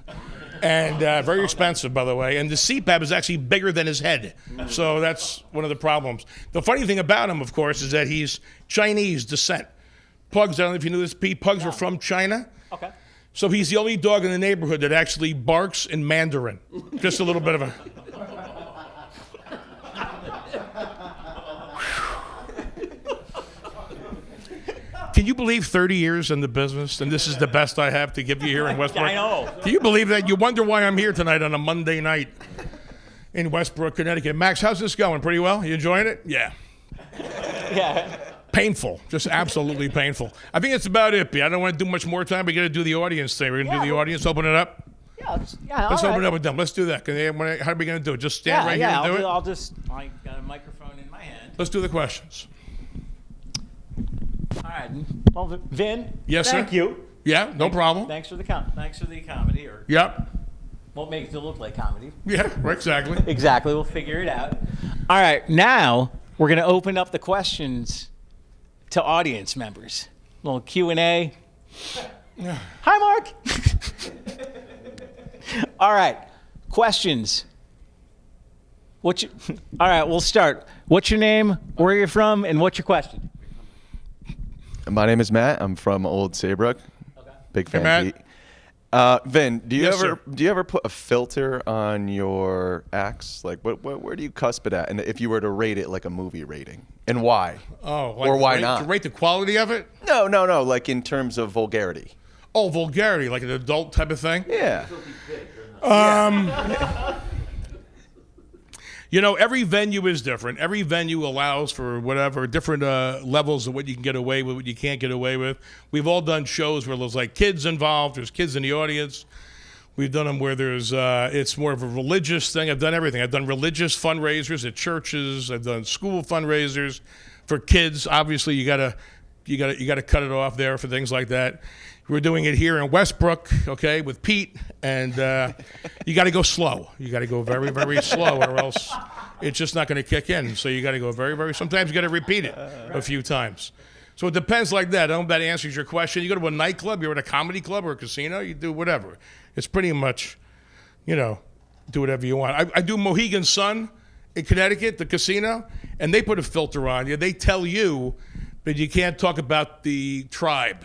And very expensive, by the way. And the CPAP is actually bigger than his head. So that's one of the problems. The funny thing about him, of course, is that he's Chinese descent. Pugs, I don't know if you knew this, Pete. Pugs are from China. Okay. So he's the only dog in the neighborhood that actually barks in Mandarin. Just a little bit of a... Can you believe 30 years in the business, and this is the best I have to give you here in Westbrook? I know. Can you believe that? You wonder why I'm here tonight on a Monday night in Westbrook, Connecticut. Max, how's this going? Pretty well? You enjoying it? Yeah. Yeah. Painful, just absolutely painful. I think that's about it, P. I don't want to do much more time. We got to do the audience thing. We're going to do the audience, open it up. Let's open it up with them. Let's do that. How are we going to do it? Just stand right here and do it? I got a microphone in my hand. Let's do the questions. All right. Well, Vin. Yes, thank sir. you. Yeah, no problem. Thanks for the comedy. Or yep. What makes it look like comedy? Yeah, right, exactly. Exactly. We'll figure it out. All right. Now we're going to open up the questions to audience members. A little Q&A. Hi, Mark. All right. Questions. All right, we'll start. What's your name, where are you from, and what's your question? My name is Matt. I'm from Old Saybrook. Okay. Big fan. Hey, Matt. Vin, do you Yes, ever put a filter on your acts? Like, where do you cusp it at? And if you were to rate it like a movie rating, and why? Oh, like or why not? To rate the quality of it? No. Like in terms of vulgarity. Oh, vulgarity, like an adult type of thing? Yeah. You know, every venue is different. Every venue allows for whatever, different levels of what you can get away with, what you can't get away with. We've all done shows where there's like kids involved, there's kids in the audience. We've done them where there's, it's more of a religious thing. I've done everything. I've done religious fundraisers at churches. I've done school fundraisers for kids. Obviously, you gotta cut it off there for things like that. We're doing it here in Westbrook, okay, with Pete, and you got to go slow. You got to go very, very slow, or else it's just not going to kick in. So you got to go very, very. Sometimes you got to repeat it a few times. So it depends like that. I don't know if that answers your question. You go to a nightclub, you're at a comedy club or a casino, you do whatever. It's pretty much, do whatever you want. I do Mohegan Sun in Connecticut, the casino, and they put a filter on you. They tell you that you can't talk about the tribe,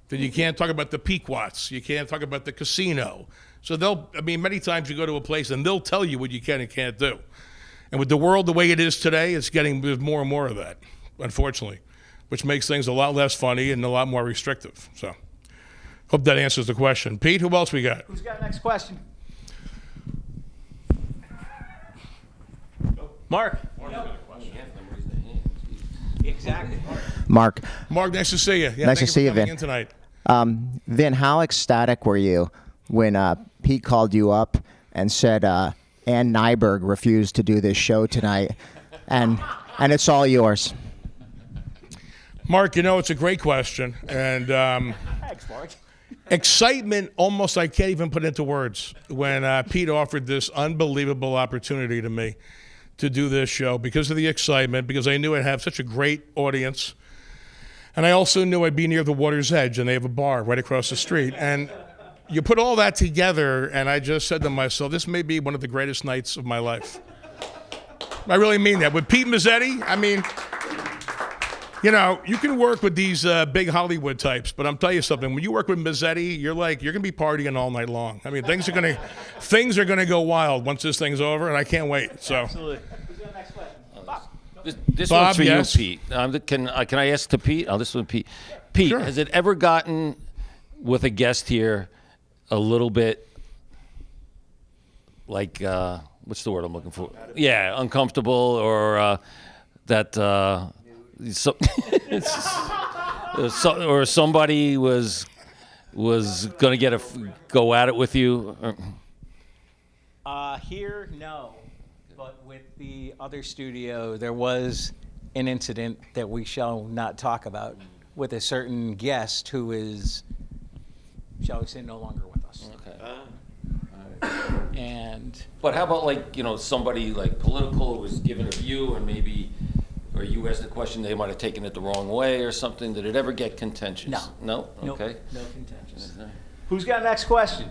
that you can't talk about the Pequots, you can't talk about the casino. So many times you go to a place and they'll tell you what you can and can't do. And with the world the way it is today, there's more and more of that, unfortunately, which makes things a lot less funny and a lot more restrictive. So hope that answers the question. Pete, who else we got? Who's got next question? Mark. Exactly. Mark. Mark, nice to see you. Yeah, nice to see you, Vin. In tonight. Vin, how ecstatic were you when Pete called you up and said Ann Nyberg refused to do this show tonight, and it's all yours? Mark, it's a great question, and thanks, Mark. Excitement almost I can't even put into words when Pete offered this unbelievable opportunity to me to do this show because of the excitement, because I knew I'd have such a great audience. And I also knew I'd be near the water's edge, and they have a bar right across the street. And you put all that together, and I just said to myself, this may be one of the greatest nights of my life. I really mean that. With Pete Mezzetti, you can work with these big Hollywood types, but I'm telling you something. When you work with Mezzetti, you're going to be partying all night long. Things are going to go wild once this thing's over, and I can't wait. So. Absolutely. Who's the next question? Bob. This Bob, one's for yes. you, Pete. Can I ask to Pete? Oh, this one's Pete. Pete, Sure. Has it ever gotten with a guest here a little bit like what's the word I'm looking for? Yeah, uncomfortable or that. Or somebody was going to go at it with you? Here, no. But with the other studio, there was an incident that we shall not talk about with a certain guest who is, shall we say, no longer with us. Okay. But how about somebody political who was given a view and maybe, or you asked a question, they might have taken it the wrong way or something. Did it ever get contentious? No. No? Nope. Okay. No contentious. Who's got next question?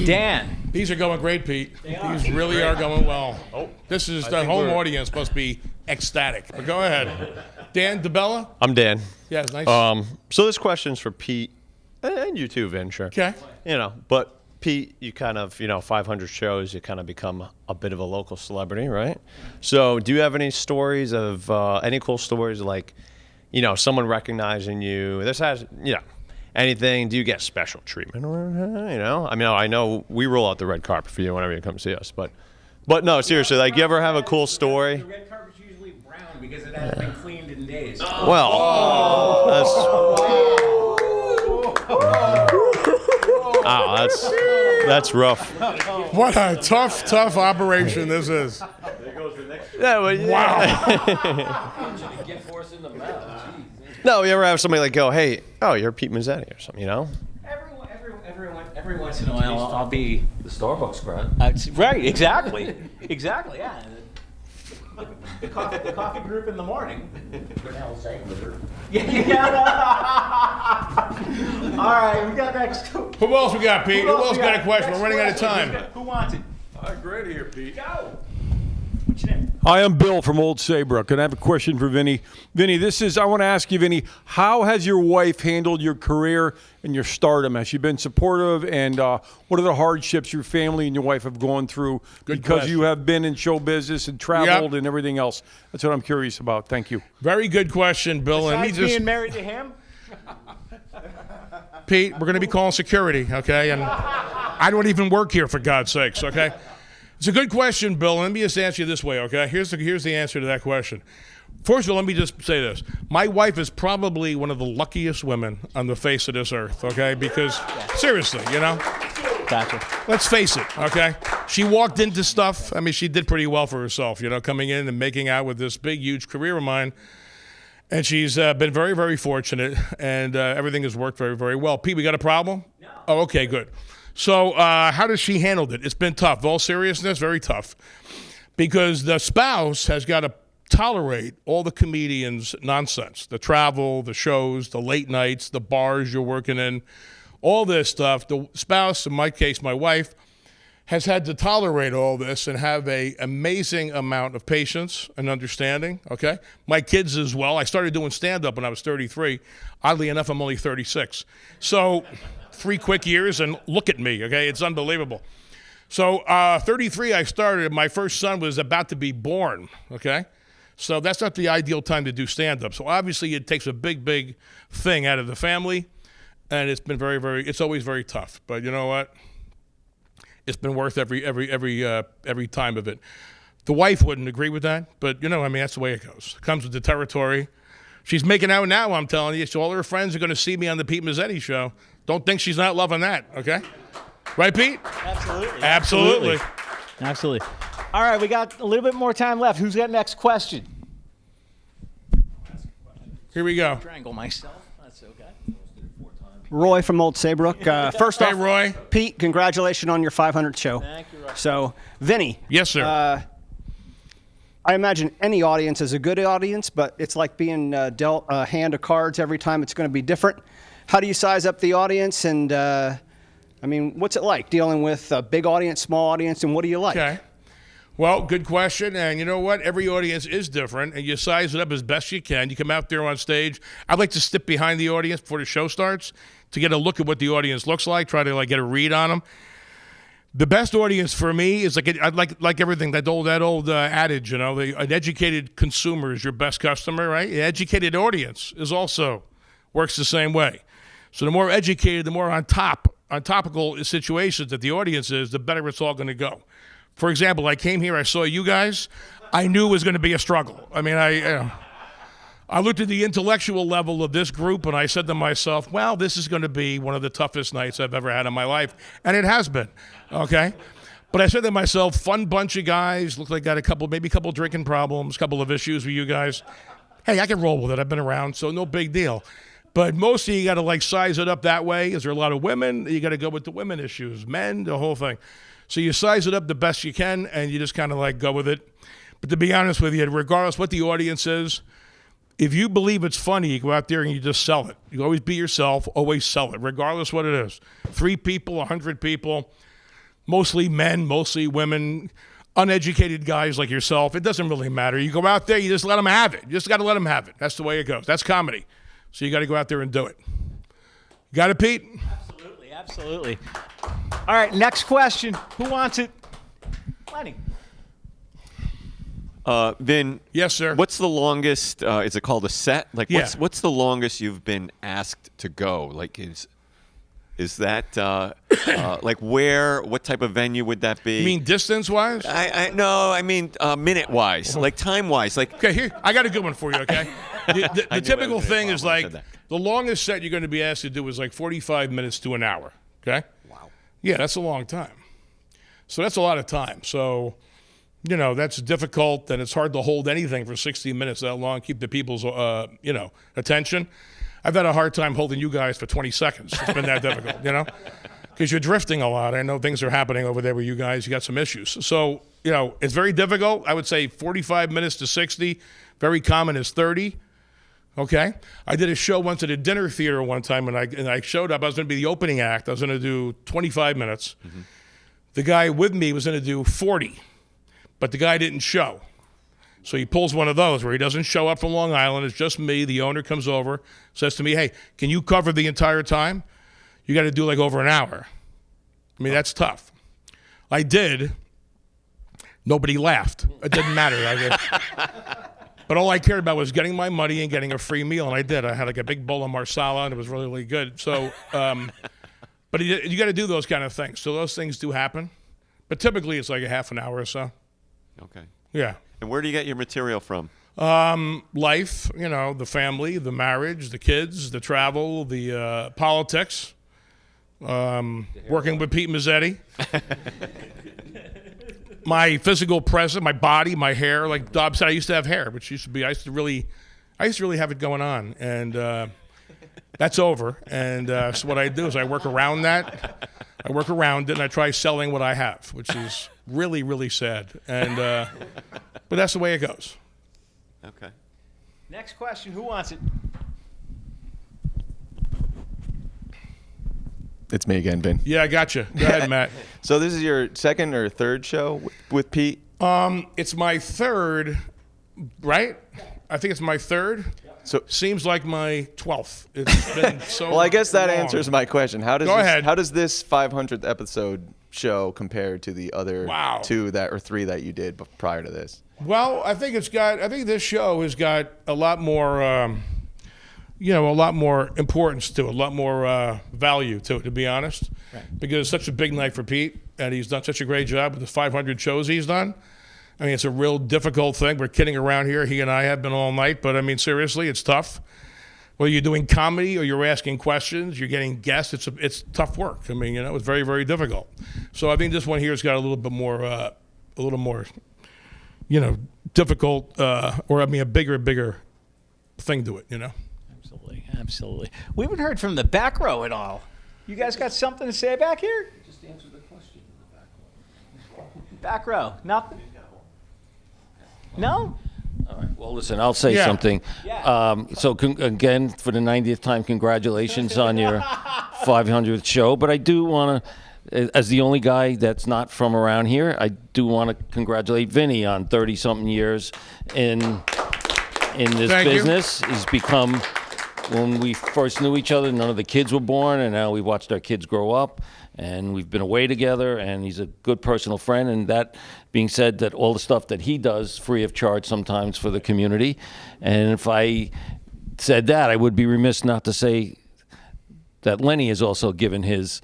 Dan. These are going great, Pete. These really are going well. This is the home audience must be ecstatic. But go ahead. Dan DeBella? I'm Dan. Yeah, nice. So this question's for Pete and you too, Vin, sure. Okay. But Pete, you kind of, 500 shows, you kind of become a bit of a local celebrity, right? So do you have any stories of, any cool stories like, someone recognizing you? This has, anything? Do you get special treatment? I know we roll out the red carpet for you whenever you come see us, but no, seriously, you ever have a cool story? The red carpet's usually brown because it hasn't been cleaned in days. That's rough. What a tough operation this is. There goes the next. Wow. No, you ever have somebody go, hey, you're Pete Mezzetti or something, Every once in a while, I'll be the Starbucks crowd. Right, exactly, yeah. The coffee group in the morning. Yeah. All right, we got next. Who else we got, Pete? Who else got a question? We're running out of time. Who wants it? Great here, Pete. Go. What's your name? Hi, I'm Bill from Old Saybrook, and I have a question for Vinny. Vinny, I want to ask you, Vinny, how has your wife handled your career and your stardom? Has she been supportive, and what are the hardships your family and your wife have gone through because you have been in show business and traveled and everything else? That's what I'm curious about. Thank you. Very good question, Bill. Besides being married to him? Pete, we're going to be calling security, okay? And I don't even work here, for God's sakes, okay? It's a good question, Bill. Let me just answer you this way, okay? Here's the answer to that question. First of all, let me just say this. My wife is probably one of the luckiest women on the face of this earth, okay? Because, seriously, Gotcha. Let's face it, okay? She walked into stuff. She did pretty well for herself, coming in and making out with this big, huge career of mine. And she's been very, very fortunate, and everything has worked very, very well. Pete, we got a problem? No. Oh, okay, good. So how does she handle it? It's been tough. All seriousness, very tough. Because the spouse has got to tolerate all the comedians' nonsense. The travel, the shows, the late nights, the bars you're working in, all this stuff. The spouse, in my case, my wife, has had to tolerate all this and have an amazing amount of patience and understanding, okay? My kids as well. I started doing stand-up when I was 33. Oddly enough, I'm only 36. So 3 quick years, and look at me, okay? It's unbelievable. So 33, I started. My first son was about to be born, okay? So that's not the ideal time to do stand-up. So obviously it takes a big, big thing out of the family, and it's been it's always very tough. But you know what? It's been worth every time of it. The wife wouldn't agree with that, but that's the way it goes. It comes with the territory. She's making out now, I'm telling you. So all her friends are going to see me on the Pete Mezzetti show. Don't think she's not loving that, okay? Right, Pete? Absolutely. Absolutely. Absolutely. All right, we got a little bit more time left. Who's got next question? Here we go. Strangle myself. That's okay. Roy from Old Saybrook. First Hey, off, Roy. Pete, congratulations on your 500th show. Thank you, Roy. So, Vinny. Yes, sir. I imagine any audience is a good audience, but it's like being dealt a hand of cards every time. It's going to be different. How do you size up the audience? And, what's it like dealing with a big audience, small audience, and what do you like? Okay. Well, good question. And you know what? Every audience is different, and you size it up as best you can. You come out there on stage. I like to step behind the audience before the show starts to get a look at what the audience looks like, try to get a read on them. The best audience for me is like everything, that old adage, an educated consumer is your best customer, right? An educated audience works the same way. So the more educated, the more on topical situations that the audience is, the better it's all going to go. For example, I came here, I saw you guys, I knew it was going to be a struggle. I looked at the intellectual level of this group and I said to myself, well, this is going to be one of the toughest nights I've ever had in my life. And it has been, okay? But I said to myself, fun bunch of guys, looked like got maybe a couple drinking problems, couple of issues with you guys. Hey, I can roll with it, I've been around, so no big deal. But mostly you got to size it up that way. Is there a lot of women? You got to go with the women issues, men, the whole thing. So you size it up the best you can, and you just kind of go with it. But to be honest with you, regardless what the audience is, if you believe it's funny, you go out there and you just sell it. You always be yourself, always sell it, regardless what it is. 3 people, 100 people, mostly men, mostly women, uneducated guys like yourself. It doesn't really matter. You go out there, you just let them have it. You just got to let them have it. That's the way it goes. That's comedy. So you got to go out there and do it. You got it, Pete? Absolutely, absolutely. All right, next question. Who wants it? Lenny. Vin. Yes, sir. What's the longest? Is it called a set? What's the longest you've been asked to go? Is that where? What type of venue would that be? You mean distance-wise? No, I mean minute-wise, time-wise. Okay, here I got a good one for you. Okay, the typical thing is the longest set you're going to be asked to do is 45 minutes to an hour. Okay. Wow. Yeah, that's a long time. So that's a lot of time. So, that's difficult, and it's hard to hold anything for 60 minutes that long, keep the people's, attention. I've had a hard time holding you guys for 20 seconds. It's been that difficult, because you're drifting a lot. I know things are happening over there with you guys. You got some issues. So, it's very difficult. I would say 45 minutes to 60. Very common is 30. Okay, I did a show once at a dinner theater one time, and I showed up. I was going to be the opening act. I was going to do 25 minutes. Mm-hmm. The guy with me was going to do 40, but the guy didn't show. So he pulls one of those where he doesn't show up from Long Island. It's just me. The owner comes over, says to me, hey, can you cover the entire time? You got to do over an hour. That's tough. I did. Nobody laughed. It didn't matter. But all I cared about was getting my money and getting a free meal, and I did. I had a big bowl of marsala, and it was really, really good. So, but you got to do those kind of things. So those things do happen. But typically it's a half an hour or so. Okay. Yeah. And where do you get your material from? Life, the family, the marriage, the kids, the travel, the politics, working with Pete Mezzetti. My physical presence, my body, my hair. Like Dob said, I used to have hair, which I used to really have it going on, and that's over. And so what I do is I work around that. I work around it, and I try selling what I have, which is really, really sad. And but that's the way it goes. Okay. Next question. Who wants it? It's me again, Vin. Yeah, I got you. Go ahead, Matt. So this is your second or third show with Pete? It's my third, right? I think it's my third. So seems like my 12th. It's been so well, I guess that long. answers my question. Go ahead. How does this 500th episode show compare to the other two or three that you did prior to this? Well, I think this show has got a lot more, a lot more importance to it, a lot more value to it, to be honest. Right. Because it's such a big night for Pete, and he's done such a great job with the 500 shows he's done. I mean, it's a real difficult thing. We're kidding around here. He and I have been all night, but I mean, seriously, it's tough. Whether you're doing comedy or you're asking questions, you're getting guests, it's tough work. I mean, it's very, very difficult. So I think this one here has got a little bit more, difficult, a bigger thing to it, Absolutely. We haven't heard from the back row at all. You guys got something to say back here? Just answer the question in the back row. Back row, nothing? No? All right. Well, listen, I'll say something. Yeah. Again, for the 90th time, congratulations on your 500th show. But I do want to, as the only guy that's not from around here, I do want to congratulate Vinny on 30-something years in this business. He's become, when we first knew each other, none of the kids were born, and now we've watched our kids grow up, and we've been away together, and he's a good personal friend. And that being said, that all the stuff that he does free of charge sometimes for the community. And if I said that, I would be remiss not to say that Lenny has also given his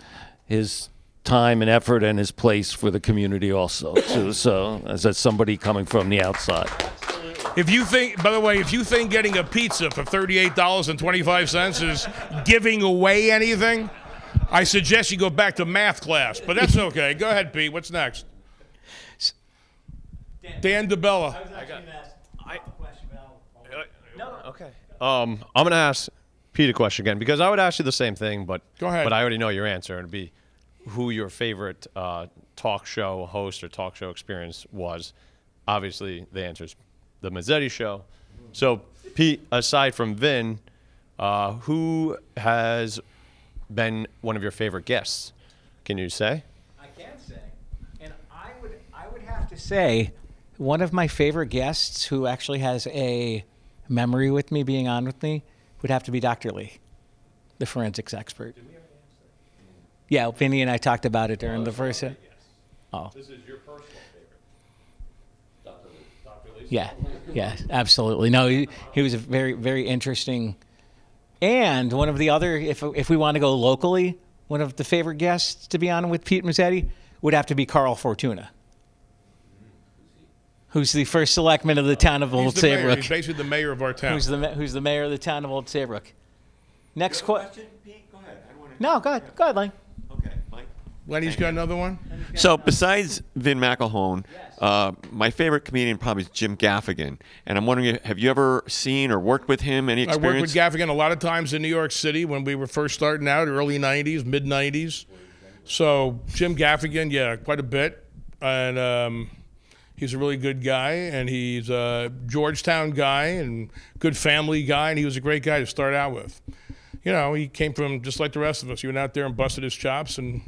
time and effort and his place for the community also too. So as somebody coming from the outside. If you think getting a pizza for $38.25 is giving away anything, I suggest you go back to math class, but that's okay. Go ahead, Pete. What's next? Dan DeBella. Okay. I'm going to ask Pete a question again, because I would ask you the same thing, but go ahead. But I already know your answer. It'd be who your favorite talk show host or talk show experience was. Obviously, the answer is the Mezzetti show. So, Pete, aside from Vin, who has been one of your favorite guests? Can you say? I can say. And I would have to say one of my favorite guests who actually has a memory with me being on with me would have to be Dr. Lee, the forensics expert. Yeah, Vinny and I talked about it during the first. Oh. This is your personal favorite. Dr. Lee. Yeah, absolutely. No, he was a very, very interesting. And one of the other, if we want to go locally, one of the favorite guests to be on with Pete Mezzetti would have to be Carl Fortuna, who's the first selectman of the town of Old Saybrook. He's basically the mayor of our town. Who's the mayor of the town of Old Saybrook. Next question, Pete? Go ahead. No, go ahead, Lane. Okay, Mike. Lenny's got another one? So besides Vin McElhone, my favorite comedian probably is Jim Gaffigan. And I'm wondering, have you ever seen or worked with him? Any experience? I worked with Gaffigan a lot of times in New York City when we were first starting out, early 90s, mid-90s. So Jim Gaffigan, yeah, quite a bit. And he's a really good guy, and he's a Georgetown guy and good family guy, and he was a great guy to start out with. He came from just like the rest of us. He went out there and busted his chops and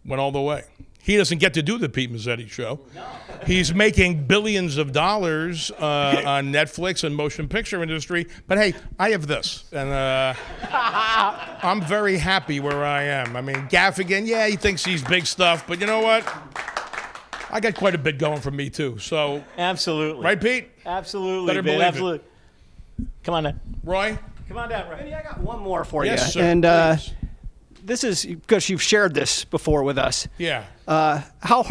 went all the way. He doesn't get to do the Pete Mezzetti show. No. He's making billions of dollars on Netflix and motion picture industry. But hey, I have this, and I'm very happy where I am. I mean, Gaffigan, yeah, he thinks he's big stuff, but you know what? I got quite a bit going for me too. So absolutely, right, Pete? Absolutely, better believe absolutely. Come on down, Roy. Come on down, Roy. I got one more for yes, you. Sir, and this is because you've shared this before with us. Yeah. How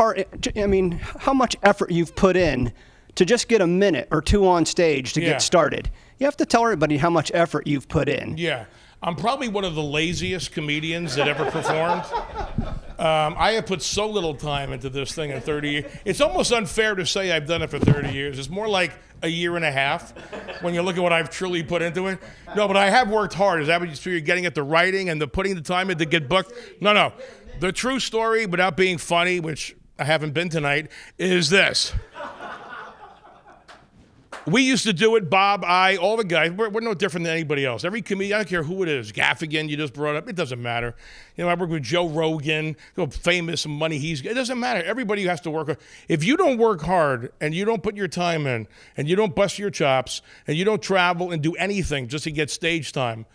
much effort you've put in to just get a minute or two on stage to get started. You have to tell everybody how much effort you've put in. Yeah. I'm probably one of the laziest comedians that ever performed. I have put so little time into this thing in 30 years. It's almost unfair to say I've done it for 30 years. It's more like a year and a half when you look at what I've truly put into it. No, but I have worked hard. Is that what you're getting at, the writing and the putting the time in to get booked? No. The true story, without being funny, which I haven't been tonight, is this. We used to do it, Bob, all the guys. We're no different than anybody else. Every comedian, I don't care who it is, Gaffigan, you just brought up, it doesn't matter. You know, I work with Joe Rogan, famous money it doesn't matter. Everybody has to work. If you don't work hard and you don't put your time in and you don't bust your chops and you don't travel and do anything just to get stage time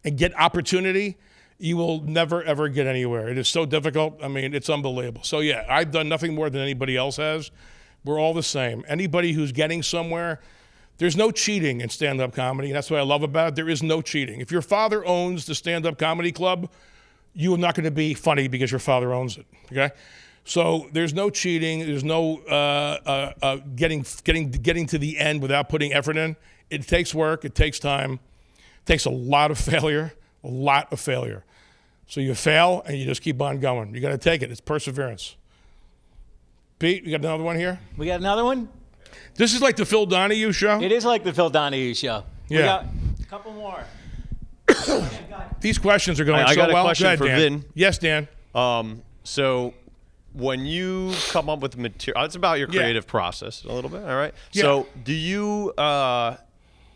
and get opportunity, you will never, ever get anywhere. It is so difficult. I mean, it's unbelievable. So, yeah, I've done nothing more than anybody else has. We're all the same. Anybody who's getting somewhere, there's no cheating in stand-up comedy. And that's what I love about it. There is no cheating. If your father owns the stand-up comedy club, you are not going to be funny because your father owns it, okay? So there's no cheating. There's no getting to the end without putting effort in. It takes work. It takes time. It takes a lot of failure, So you fail, and you just keep on going. You got to take it. It's perseverance. Pete, you got another one here? We got another one? This is like the Phil Donahue show? It is like the Phil Donahue show. Yeah. We got a couple more. These questions are going so well. I got a question ahead, for Dan. Vin. Yes, Dan. So when you come up with material, it's about your creative process a little bit, all right? Yeah. So do you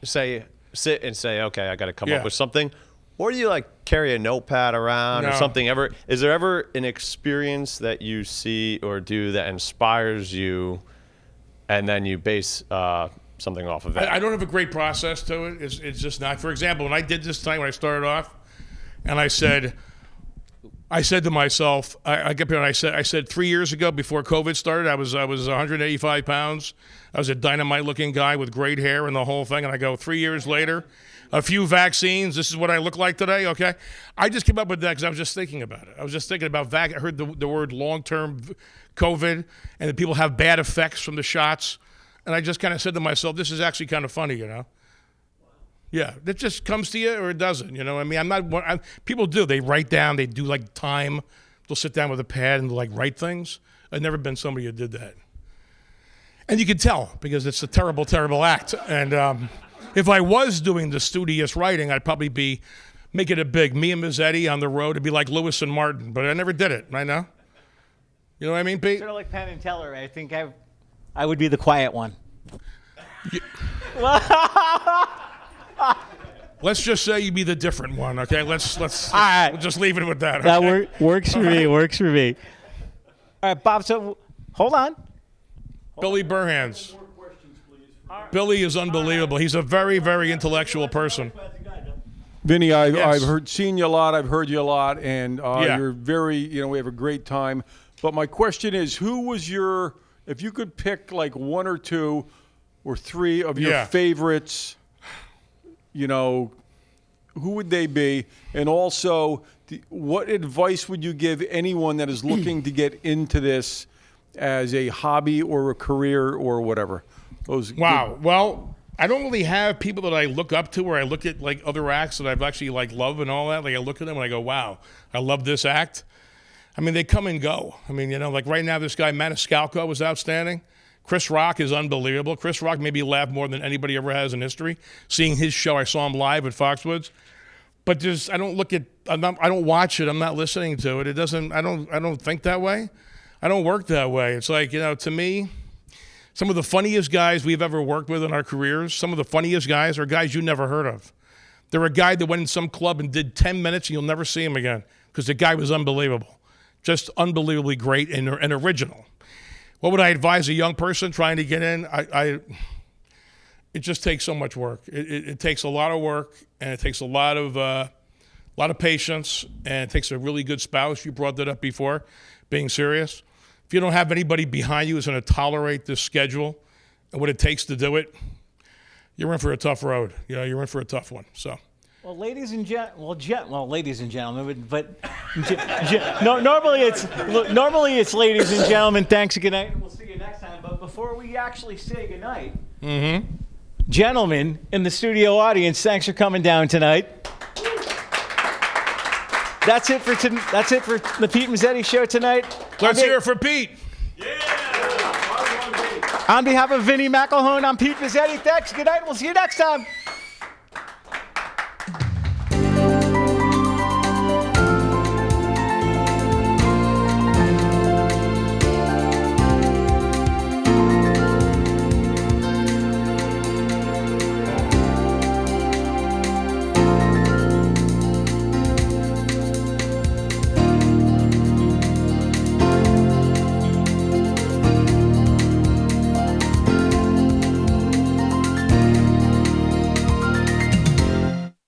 sit and say, okay, I got to come up with something? Or do you like carry a notepad around or something? Is there ever an experience that you see or do that inspires you, and then you base something off of it? I don't have a great process to it. It's just not. For example, when I did this tonight, when I started off, and I said to myself, I get here and I said 3 years ago before COVID started, I was 185 pounds. I was a dynamite-looking guy with great hair and the whole thing. And I go, 3 years later, a few vaccines, this is what I look like today, okay? I just came up with that because I was just thinking about it. I was just thinking about I heard the word long-term COVID, and that people have bad effects from the shots. And I just kind of said to myself, this is actually kind of funny, you know? Yeah, it just comes to you or it doesn't, you know? I mean, people do. They write down, they do like time. They'll sit down with a pad and like write things. I've never been somebody who did that. And you can tell because it's a terrible, terrible act. And if I was doing the studious writing, I'd probably be making it big. Me and Mezzetti on the road, it'd be like Lewis and Martin, but I never did it, right now? You know what I mean, Pete? Sort of like Penn and Teller. I think I would be the quiet one. Let's just say you be the different one, okay? Let's All right. we'll just leave it with that. That okay? works for me. Works for me. All right, Bob. So hold on. Billy Burhans. Billy is unbelievable. He's a very, very intellectual person. Vinny, I've seen you a lot. I've heard you a lot, and you're very. We have a great time. But my question is, who was your? If you could pick like one or two or three of your favorites, who would they be? And also, what advice would you give anyone that is looking to get into this as a hobby or a career or whatever? Wow. Well, I don't really have people that I look up to, or I look at like other acts that I've actually like love and all that. Like I look at them and I go, wow, I love this act. I mean, they come and go. I mean, like right now, this guy Maniscalco was outstanding. Chris Rock is unbelievable. Chris Rock made me laugh more than anybody ever has in history. Seeing his show, I saw him live at Foxwoods. But I don't watch it. I'm not listening to it. It doesn't. I don't think that way. I don't work that way. It's like, to me, some of the funniest guys we've ever worked with in our careers, some of the funniest guys are guys you never heard of. They're a guy that went in some club and did 10 minutes and you'll never see him again because the guy was unbelievable. Just unbelievably great and original. What would I advise a young person trying to get in? It just takes so much work. It takes a lot of work, and it takes a lot of patience, and it takes a really good spouse. You brought that up before, being serious. If you don't have anybody behind you who's going to tolerate this schedule and what it takes to do it, you're in for a tough road. You're in for a tough one. So. Well, ladies and gentlemen, but normally it's ladies and gentlemen. Thanks and good night, and we'll see you next time. But before we actually say good night, gentlemen in the studio audience, thanks for coming down tonight. That's it for the Pete Mezzetti show tonight. Let's hear it for Pete. On behalf of Vinny McElhone, I'm Pete Mezzetti. Thanks. Good night. We'll see you next time.